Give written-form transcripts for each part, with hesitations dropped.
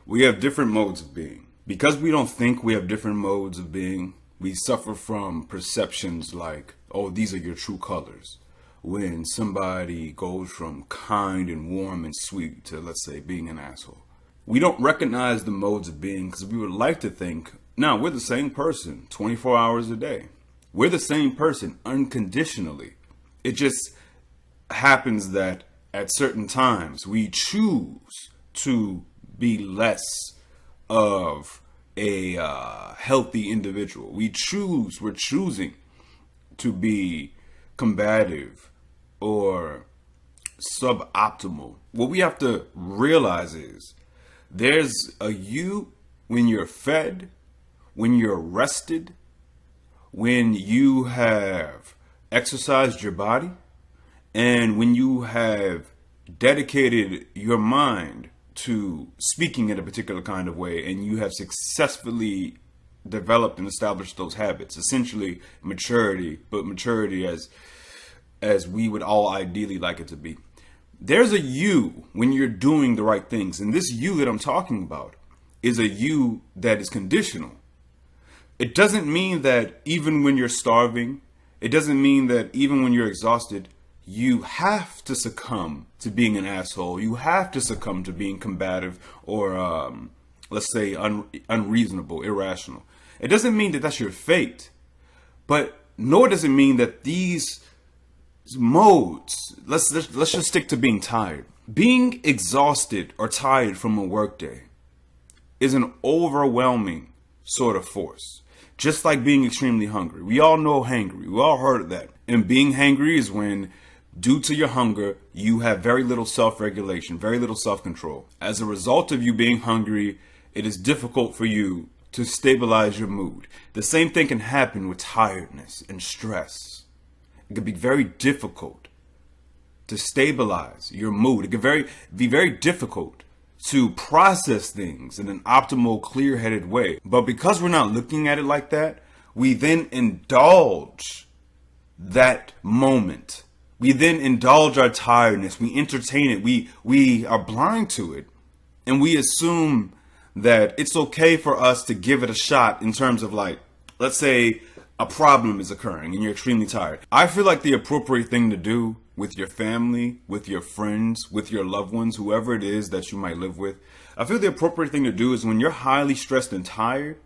We have different modes of being. Because we don't think we have different modes of being, we suffer from perceptions like, oh, these are your true colors. When somebody goes from kind and warm and sweet to, let's say, being an asshole. We don't recognize the modes of being because we would like to think, no, we're the same person 24 hours a day. We're the same person unconditionally. It just happens that at certain times we choose to be less of a healthy individual. We're choosing to be combative or suboptimal. What we have to realize is there's a you when you're fed, when you're rested, when you have exercised your body, and when you have dedicated your mind to speaking in a particular kind of way and you have successfully developed and established those habits. Essentially maturity, but maturity as we would all ideally like it to be. There's a you when you're doing the right things. And this you that I'm talking about is a you that is conditional. It doesn't mean that even when you're starving, it doesn't mean that even when you're exhausted, you have to succumb to being an asshole. You have to succumb to being combative or, let's say, unreasonable, irrational. It doesn't mean that that's your fate, but nor does it mean that these modes, let's just stick to being tired. Being exhausted or tired from a workday is an overwhelming sort of force. Just like being extremely hungry. We all know hangry. We all heard of that. And being hangry is when, due to your hunger, you have very little self-regulation, very little self-control. As a result of you being hungry, it is difficult for you to stabilize your mood. The same thing can happen with tiredness and stress. It can be very difficult to stabilize your mood. It can be very difficult to process things in an optimal, clear-headed way. But because we're not looking at it like that, we then indulge that moment. We then indulge our tiredness. We entertain it. We are blind to it. And we assume that it's okay for us to give it a shot in terms of, like, let's say a problem is occurring and you're extremely tired. I feel like the appropriate thing to do with your family, with your friends, with your loved ones, whoever it is that you might live with, I feel the appropriate thing to do is when you're highly stressed and tired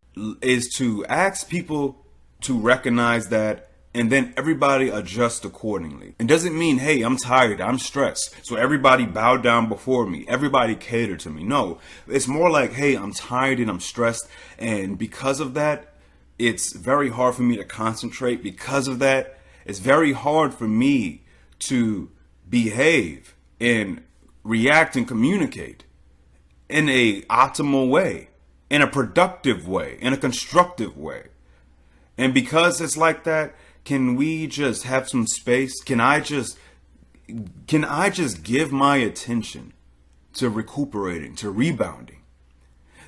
is to ask people to recognize that, and then everybody adjust accordingly. It doesn't mean, hey, I'm tired, I'm stressed, so everybody bow down before me, everybody cater to me. No, it's more like, hey, I'm tired and I'm stressed, and because of that, it's very hard for me to concentrate. Because of that, it's very hard for me to behave and react and communicate in a optimal way, in a productive way, in a constructive way. And because it's like that, can we just have some space? Can I just give my attention to recuperating, to rebounding?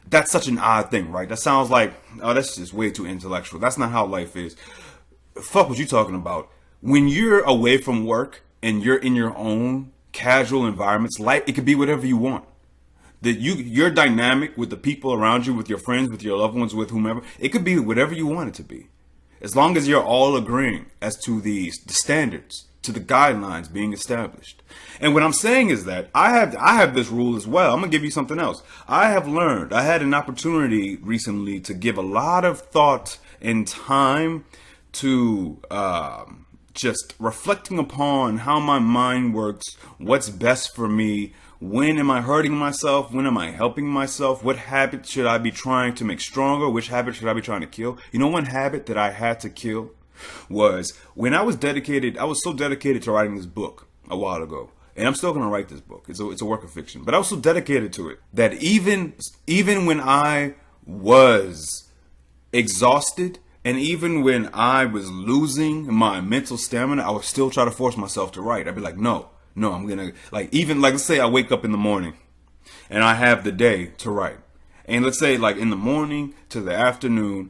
That's such an odd thing, right? That sounds like, oh, that's just way too intellectual. That's not how life is. Fuck what you talking about. When you're away from work and you're in your own casual environments, life, it could be whatever you want. Your dynamic with the people around you, with your friends, with your loved ones, with whomever, it could be whatever you want it to be. As long as you're all agreeing as to the standards, to the guidelines being established. And what I'm saying is that I have this rule as well. I'm gonna give you something else. I had an opportunity recently to give a lot of thought and time to just reflecting upon how my mind works, what's best for me, when am I hurting myself, when am I helping myself, what habit should I be trying to make stronger, which habit should I be trying to kill. You know, one habit that I had to kill was when I was so dedicated to writing this book a while ago, and I'm still going to write this book. It's a work of fiction, but I was so dedicated to it that even when I was exhausted and even when I was losing my mental stamina, I would still try to force myself to write. I'd be like, no, I'm going to, let's say I wake up in the morning and I have the day to write. And let's say like in the morning to the afternoon,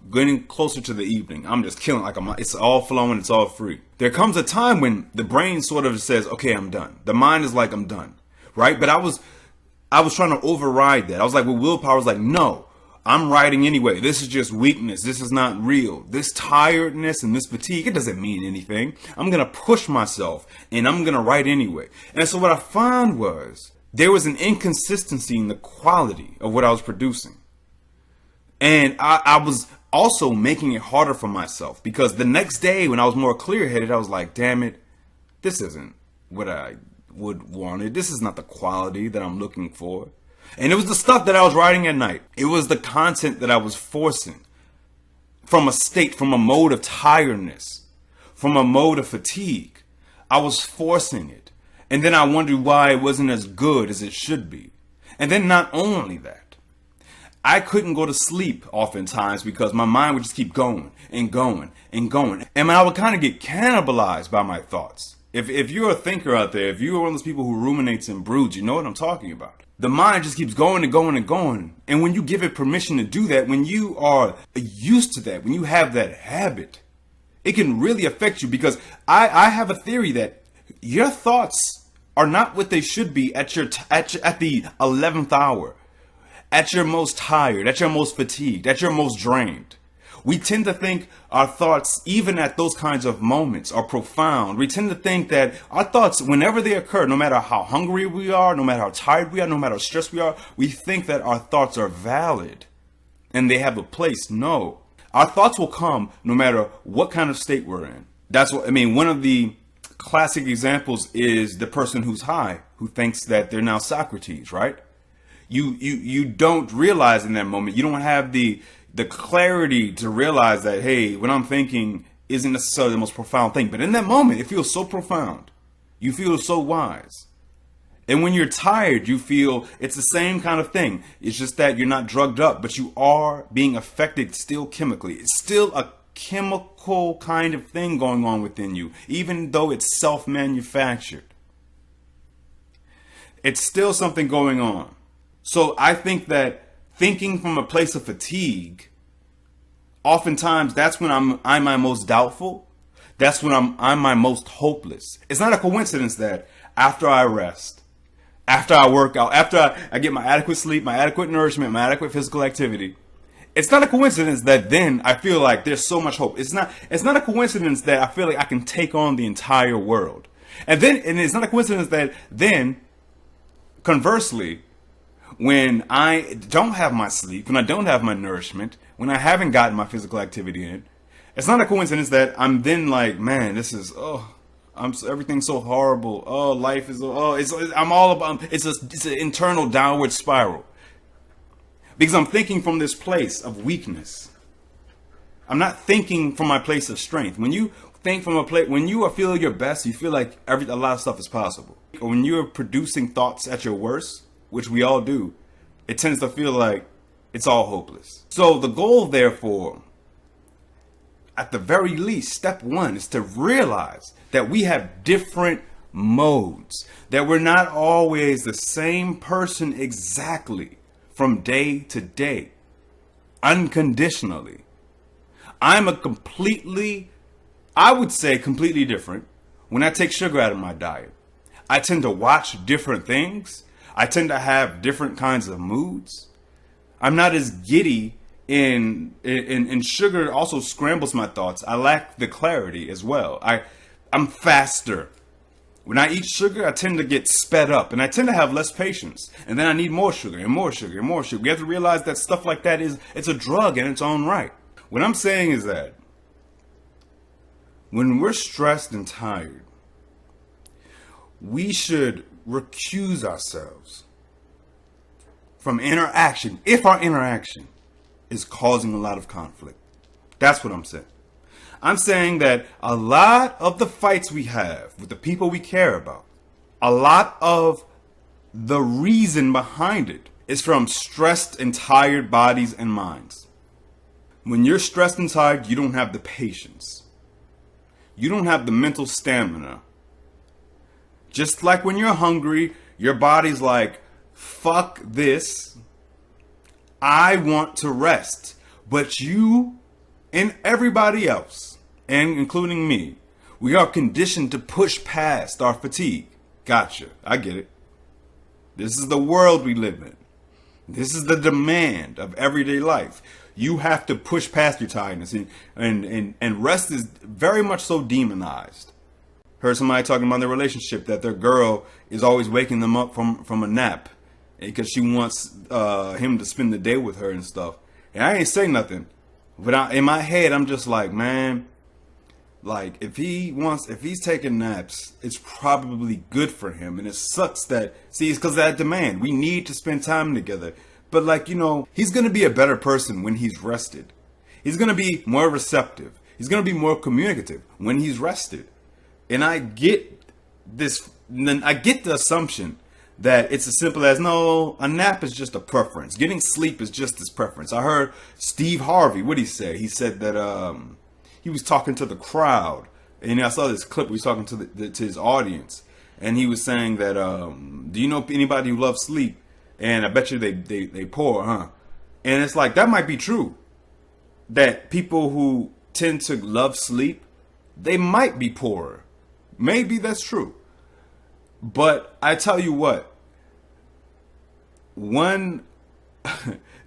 getting closer to the evening, I'm just killing, it's all flowing, it's all free. There comes a time when the brain sort of says, okay, I'm done. The mind is like, I'm done, right? But I was trying to override that. I was like, well, willpower was like, no, I'm writing anyway. This is just weakness. This is not real. This tiredness and this fatigue, it doesn't mean anything. I'm going to push myself and I'm going to write anyway. And so what I found was there was an inconsistency in the quality of what I was producing. And I was also making it harder for myself, because the next day when I was more clear headed, I was like, damn it, this isn't what I would wanted. This is not the quality that I'm looking for. And it was the stuff that I was writing at night. It was the content that I was forcing from a state, from a mode of tiredness, from a mode of fatigue. I was forcing it. And then I wondered why it wasn't as good as it should be. And then not only that, I couldn't go to sleep oftentimes because my mind would just keep going and going and going. And I would kind of get cannibalized by my thoughts. If you're a thinker out there, if you're one of those people who ruminates and broods, you know what I'm talking about. The mind just keeps going and going and going. And when you give it permission to do that, when you are used to that, when you have that habit, it can really affect you, because I have a theory that your thoughts are not what they should be at the 11th hour, at your most tired, at your most fatigued, at your most drained. We tend to think our thoughts, even at those kinds of moments, are profound. We tend to think that our thoughts, whenever they occur, no matter how hungry we are, no matter how tired we are, no matter how stressed we are, we think that our thoughts are valid and they have a place. No, our thoughts will come no matter what kind of state we're in. That's what I mean. One of the classic examples is the person who's high, who thinks that they're now Socrates, right? You don't realize in that moment, you don't have the clarity to realize that, hey, what I'm thinking isn't necessarily the most profound thing. But in that moment, it feels so profound. You feel so wise. And when you're tired, you feel it's the same kind of thing. It's just that you're not drugged up, but you are being affected still chemically. It's still a chemical kind of thing going on within you, even though it's self-manufactured. It's still something going on. So I think that thinking from a place of fatigue, oftentimes that's when I'm my most doubtful. That's when I'm my most hopeless. It's not a coincidence that after I rest, after I work out, after I get my adequate sleep, my adequate nourishment, my adequate physical activity, it's not a coincidence that then I feel like there's so much hope. It's not a coincidence that I feel like I can take on the entire world. And it's not a coincidence that then, conversely, when I don't have my sleep, when I don't have my nourishment, when I haven't gotten my physical activity in, it's not a coincidence that I'm then like, man, this is, everything's so horrible. Oh, life is, I'm all about, it's an internal downward spiral. Because I'm thinking from this place of weakness. I'm not thinking from my place of strength. When you think from a place, when you are feeling your best, you feel like a lot of stuff is possible. Or when you're producing thoughts at your worst, which we all do, it tends to feel like it's all hopeless. So the goal, therefore, at the very least, step one is to realize that we have different modes, that we're not always the same person exactly from day to day, unconditionally. I would say completely different when I take sugar out of my diet. I tend to watch different things. I tend to have different kinds of moods. I'm not as giddy, and sugar also scrambles my thoughts. I lack the clarity as well. I'm faster. When I eat sugar, I tend to get sped up, and I tend to have less patience. And then I need more sugar and more sugar and more sugar. We have to realize that stuff like that it's a drug in its own right. What I'm saying is that when we're stressed and tired, we should recuse ourselves from interaction if our interaction is causing a lot of conflict. That's what I'm saying. I'm saying that a lot of the fights we have with the people we care about, a lot of the reason behind it is from stressed and tired bodies and minds. When you're stressed and tired, you don't have the patience. You don't have the mental stamina. Just like when you're hungry, your body's like, fuck this. I want to rest. But you and everybody else, and including me, we are conditioned to push past our fatigue. Gotcha. I get it. This is the world we live in. This is the demand of everyday life. You have to push past your tiredness, and rest is very much so demonized. Heard somebody talking about their relationship, that their girl is always waking them up from a nap because she wants him to spend the day with her and stuff. And I ain't say nothing, but in my head I'm just like, man, like if he's taking naps, it's probably good for him. And it sucks that, see, it's because of that demand. We need to spend time together. But like, he's going to be a better person when he's rested. He's going to be more receptive. He's going to be more communicative when he's rested. And I get this, I get the assumption that it's as simple as, no, a nap is just a preference. Getting sleep is just his preference. I heard Steve Harvey, what'd he say? He said that he was talking to the crowd. And I saw this clip, he was talking to his audience. And he was saying that, do you know anybody who loves sleep? And I bet you they poor, huh? And it's like, that might be true. That people who tend to love sleep, they might be poorer. Maybe that's true. But I tell you what,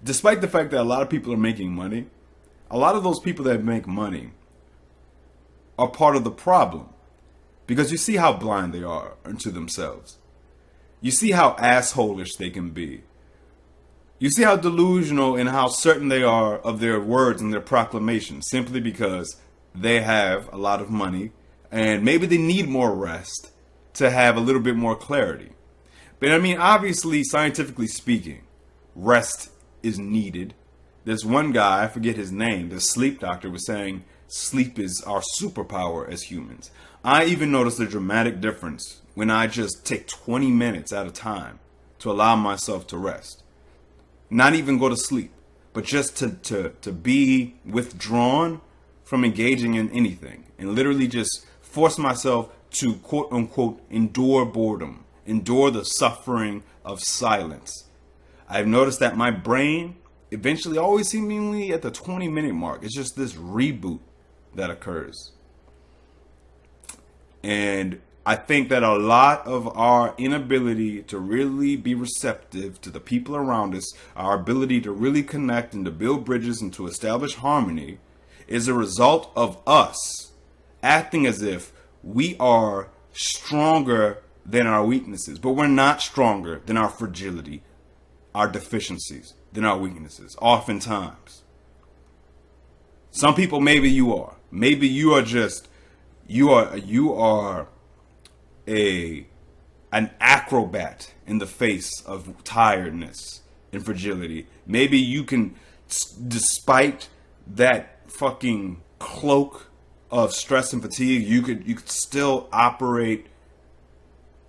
despite the fact that a lot of people are making money, a lot of those people that make money are part of the problem. Because you see how blind they are unto themselves. You see how assholish they can be. You see how delusional and how certain they are of their words and their proclamations, simply because they have a lot of money and maybe they need more rest to have a little bit more clarity. But I mean, obviously, scientifically speaking, rest is needed. There's one guy, I forget his name, the sleep doctor, was saying sleep is our superpower as humans. I even noticed a dramatic difference when I just take 20 minutes at a time to allow myself to rest. Not even go to sleep, but just to be withdrawn from engaging in anything and literally just force myself to quote unquote endure boredom, endure the suffering of silence. I've noticed that my brain eventually, always seemingly at the 20-minute mark, it's just this reboot that occurs. And I think that a lot of our inability to really be receptive to the people around us, our ability to really connect and to build bridges and to establish harmony, is a result of us acting as if we are stronger than our weaknesses. But we're not stronger than our fragility, our deficiencies, than our weaknesses, oftentimes. Some people, maybe you are. Maybe you are just, you are an acrobat in the face of tiredness and fragility. Maybe you can, despite that fucking cloak of stress and fatigue, you could still operate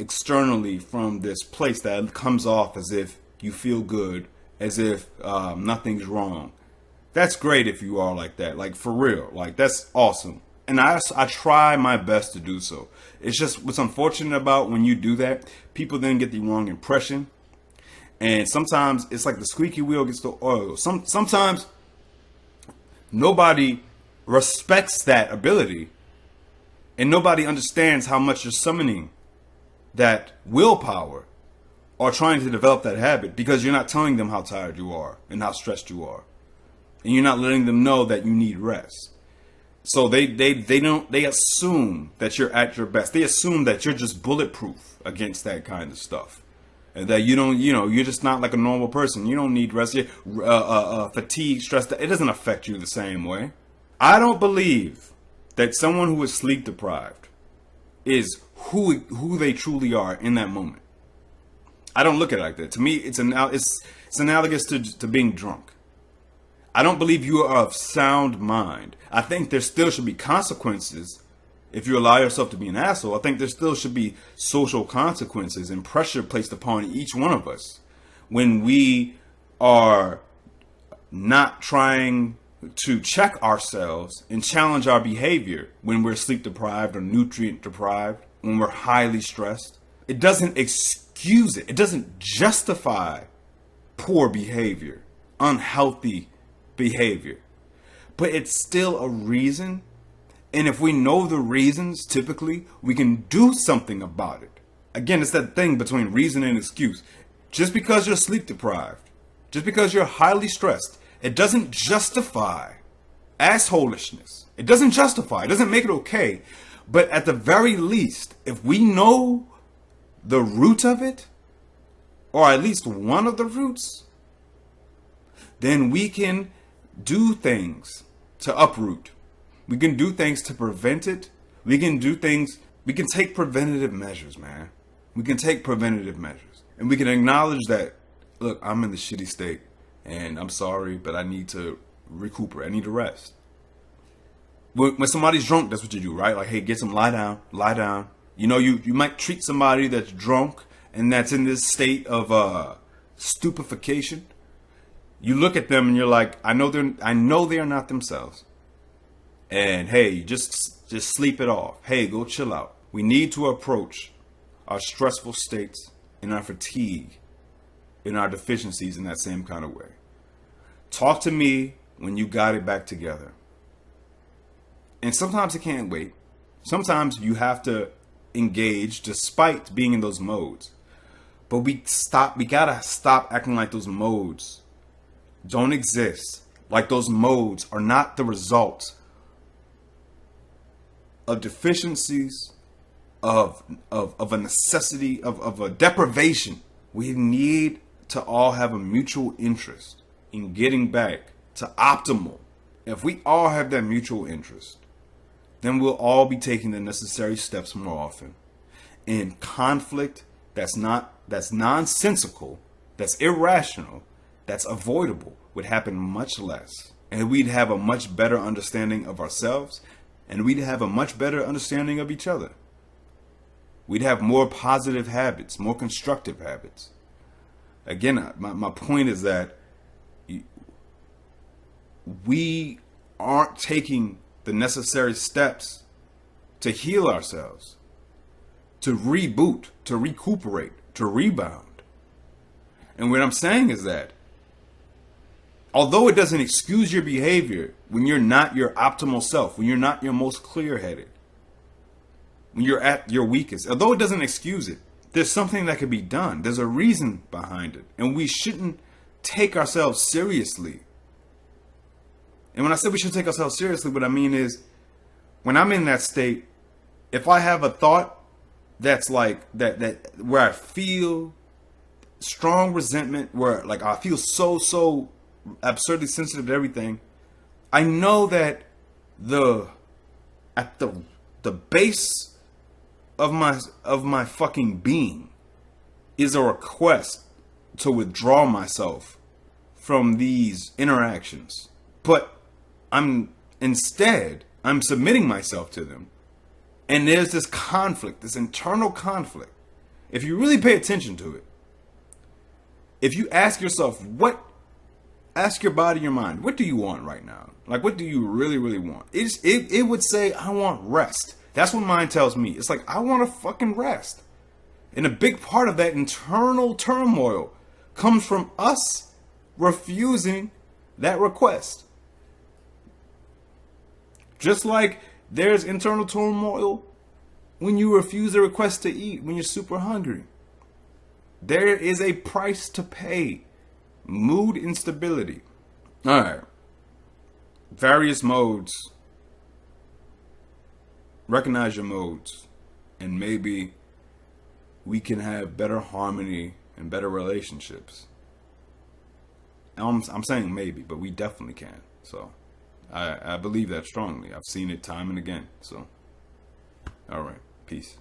externally from this place that comes off as if you feel good, as if nothing's wrong. That's great if you are like that, like for real, like that's awesome. And I try my best to do so. It's just what's unfortunate about when you do that, people then get the wrong impression. And sometimes it's like the squeaky wheel gets the oil. Sometimes nobody respects that ability. And nobody understands how much you're summoning that willpower or trying to develop that habit, because you're not telling them how tired you are and how stressed you are. And you're not letting them know that you need rest. So they assume that you're at your best. They assume that you're just bulletproof against that kind of stuff. And that you're just not like a normal person. You don't need rest. Fatigue, stress, it doesn't affect you the same way. I don't believe that someone who is sleep deprived is who they truly are in that moment. I don't look at it like that. To me, it's analogous to being drunk. I don't believe you are of sound mind. I think there still should be consequences if you allow yourself to be an asshole. I think there still should be social consequences and pressure placed upon each one of us when we are not trying to check ourselves and challenge our behavior when we're sleep deprived or nutrient deprived, when we're highly stressed. It doesn't excuse it. It doesn't justify poor behavior, unhealthy behavior, but it's still a reason. And if we know the reasons, typically we can do something about it. Again, it's that thing between reason and excuse. Just because you're sleep deprived, just because you're highly stressed, it doesn't justify assholishness. It doesn't justify, it doesn't make it okay. But at the very least, if we know the root of it, or at least one of the roots, then we can do things to uproot. We can do things to prevent it. We can do things, we can take preventative measures, man. We can take preventative measures. And we can acknowledge that, look, I'm in the shitty state and I'm sorry, but I need to recuperate. I need to rest. When somebody's drunk, that's what you do, right? Like, hey, get some, lie down, lie down. You know, you might treat somebody that's drunk and that's in this state of stupefaction. You look at them and you're like, I know they are not themselves. And hey, just sleep it off. Hey, go chill out. We need to approach our stressful states and our fatigue and our deficiencies in that same kind of way. Talk to me when you got it back together. And sometimes it can't wait. Sometimes you have to engage despite being in those modes. But we gotta stop acting like those modes don't exist. Like those modes are not the result of deficiencies, of a necessity, of a deprivation. We need to all have a mutual interest in getting back to optimal. If we all have that mutual interest, then we'll all be taking the necessary steps more often. And conflict that's nonsensical, that's irrational, that's avoidable would happen much less. And we'd have a much better understanding of ourselves, and we'd have a much better understanding of each other. We'd have more positive habits, more constructive habits. Again, my point is that we aren't taking the necessary steps to heal ourselves, to reboot, to recuperate, to rebound. And what I'm saying is that although it doesn't excuse your behavior when you're not your optimal self, when you're not your most clear-headed, when you're at your weakest, although it doesn't excuse it, there's something that could be done. There's a reason behind it. And we shouldn't take ourselves seriously. And when I say we should take ourselves seriously, what I mean is when I'm in that state, if I have a thought that's like that where I feel strong resentment, where like I feel so absurdly sensitive to everything, I know that at the base of my fucking being is a request to withdraw myself from these interactions. But I'm submitting myself to them. And there's this conflict, this internal conflict. If you really pay attention to it, if you ask yourself, ask your body, your mind, what do you want right now? Like, what do you really, really want? It would say, I want rest. That's what mine tells me. It's like, I want to fucking rest. And a big part of that internal turmoil comes from us refusing that request. Just like there's internal turmoil when you refuse a request to eat when you're super hungry. There is a price to pay. Mood instability. Alright. Various modes. Recognize your modes. And maybe we can have better harmony and better relationships. I'm saying maybe, but we definitely can. So I believe that strongly. I've seen it time and again. So, all right. Peace.